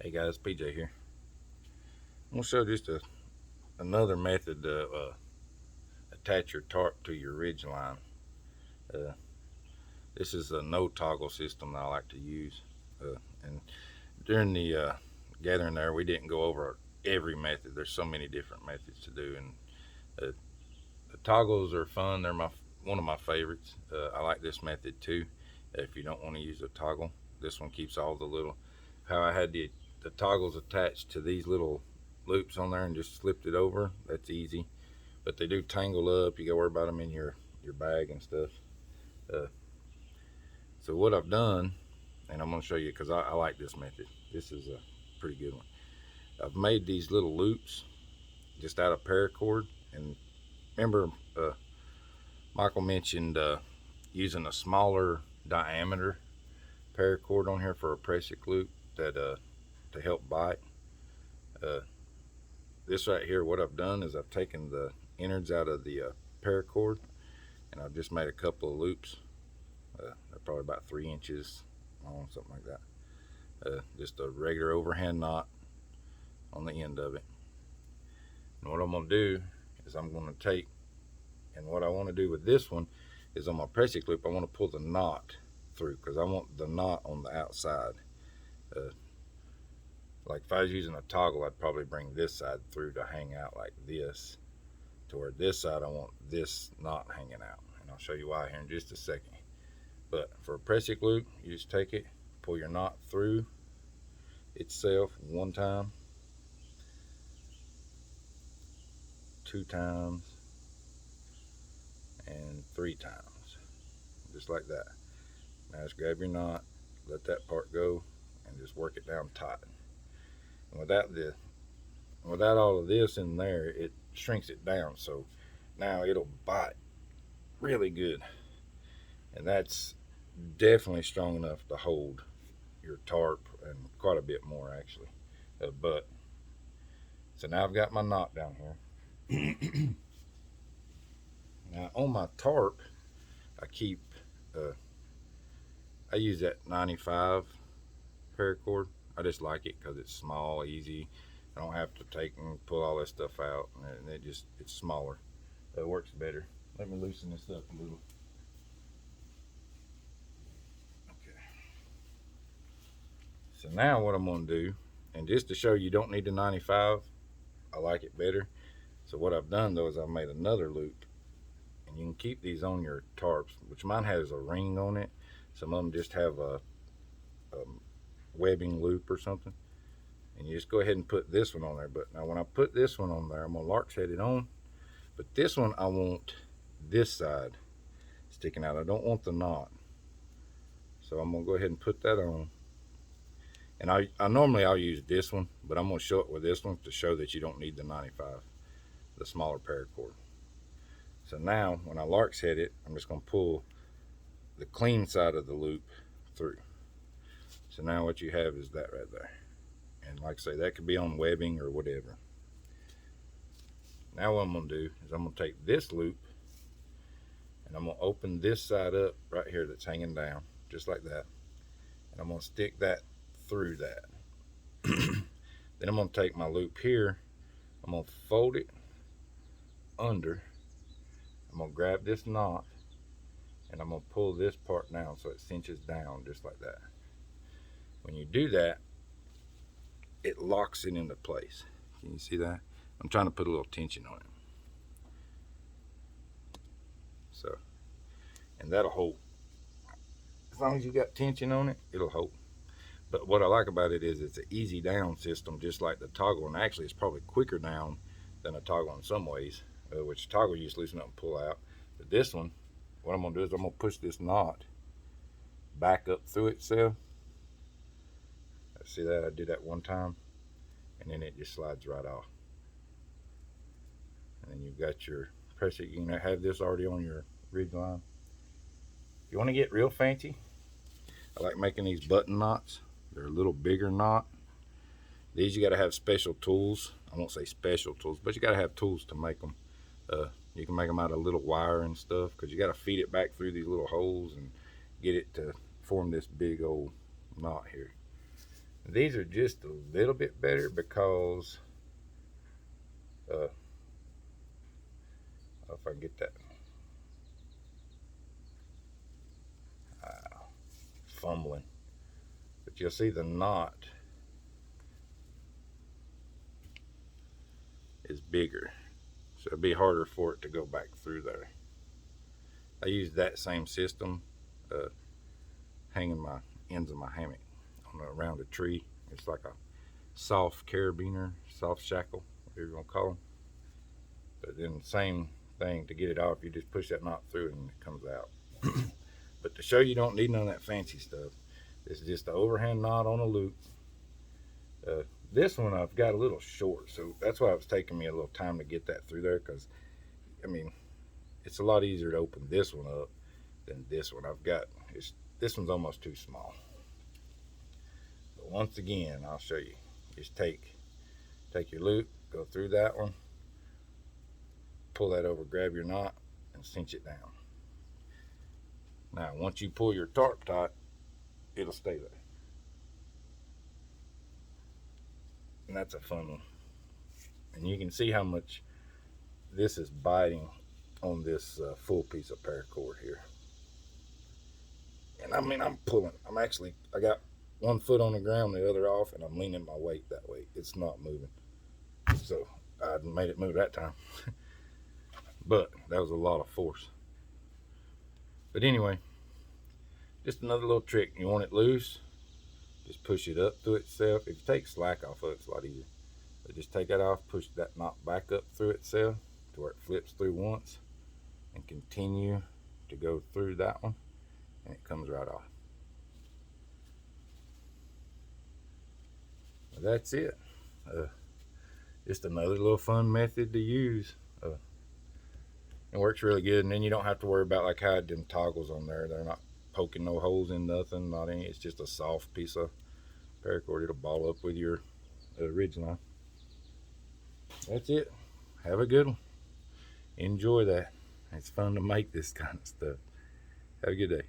Hey guys, PJ here. I'm gonna show just another method to attach your tarp to your ridge line. Uh, this is a no toggle system that I like to use. And during the gathering there, we didn't go over every method. There's so many different methods to do, and uh, the toggles are fun. They're one of my favorites. I like this method too. If you don't want to use a toggle, this one keeps all the little. How I had the toggles attached to these little loops on there and just slipped it over. That's easy, but they do tangle up. You got to worry about them in your bag and stuff. Uh, so what I've done, and I'm going to show you because I like this method. This is a pretty good one. I've made these little loops just out of paracord. And remember, Michael mentioned using a smaller diameter paracord on here for a pressic loop that to help bite. Uh, this right here, what I've done is I've taken the innards out of the paracord, and I've just made a couple of loops. They're probably about 3 inches long, something like that. Just a regular overhand knot on the end of it. And what I'm going to do is I'm going to take, and what I want to do with this one is on my pressic loop, I want to pull the knot through because I want the knot on the outside. Like if I was using a toggle, I'd probably bring this side through to hang out like this, to where this side I want this knot hanging out. And I'll show you why here in just a second. But for a pressic loop, you just take it, pull your knot through itself 1 time, 2 times, and 3 times, just like that. Now just grab your knot, let that part go, and just work it down tight. And without all of this in there, it shrinks it down, so now it'll bite really good, and that's definitely strong enough to hold your tarp and quite a bit more actually. But so now I've got my knot down here. Now on my tarp, I keep I use that 95 paracord. I just like it because it's small, easy. I don't have to take and pull all that stuff out, and it's smaller. It works better. Let me loosen this up a little. Okay. So now what I'm going to do, and just to show you don't need the 95, I like it better. So what I've done though is I've made another loop, and you can keep these on your tarps, which mine has a ring on it. Some of them just have a webbing loop or something, and you just go ahead and put this one on there. But now when I put this one on there, I'm gonna lark set it on, but this one I want this side sticking out. I don't want the knot, so I'm gonna go ahead and put that on. And I normally I'll use this one, but I'm gonna show it with this one to show that you don't need the 95, the smaller paracord. So now when I lark set it, I'm just gonna pull the clean side of the loop through. So now what you have is that right there. And like I say, that could be on webbing or whatever. Now what I'm going to do is I'm going to take this loop and I'm going to open this side up right here that's hanging down, just like that. And I'm going to stick that through that. Then I'm going to take my loop here, I'm going to fold it under, I'm going to grab this knot, and I'm going to pull this part down so it cinches down just like that. When you do that, it locks it into place. Can you see that? I'm trying to put a little tension on it. So, and that'll hold. As long as you got tension on it, it'll hold. But what I like about it is it's an easy down system, just like the toggle. And actually, it's probably quicker down than a toggle in some ways, which toggle you just loosen up and pull out. But this one, what I'm going to do is I'm going to push this knot back up through itself. See that? I did that 1 time, and then it just slides right off. And then you've got your pressure. You can have this already on your ridge line. If you want to get real fancy, I like making these button knots. They're a little bigger knot. These you got to have special tools. I won't say special tools, but you got to have tools to make them. You can make them out of little wire and stuff because you got to feed it back through these little holes and get it to form this big old knot here. These are just a little bit better because if I get that fumbling, but you'll see the knot is bigger, so it'll be harder for it to go back through there. I use that same system hanging my ends of my hammock around a tree. It's like a soft carabiner, soft shackle, whatever you want to call them. But then same thing, to get it off, you just push that knot through and it comes out. But to show you don't need none of that fancy stuff, this is just the overhand knot on a loop. This one I've got a little short, so that's why it was taking me a little time to get that through there, because I mean, it's a lot easier to open this one up than this one. This one's almost too small. But once again, I'll show you. Just take your loop, go through that one, pull that over, grab your knot, and cinch it down. Now, once you pull your tarp tight, it'll stay there. And that's a fun one. And you can see how much this is biting on this full piece of paracord here. And I mean, I'm pulling. I got one foot on the ground, the other off, and I'm leaning my weight that way. It's not moving. So I made it move that time. But that was a lot of force. But anyway, just another little trick. You want it loose, just push it up through itself. If you take slack off of it, it's a lot easier. But just take that off, push that knot back up through itself to where it flips through once, and continue to go through that one, and it comes right off. Well, that's it. Just another little fun method to use. It works really good, and then you don't have to worry about like how them toggles on there. They're not poking no holes in nothing, not any. It's just a soft piece of paracord. It'll ball up with your ridge line. That's it. Have a good one. Enjoy that. It's fun to make this kind of stuff. Have a good day.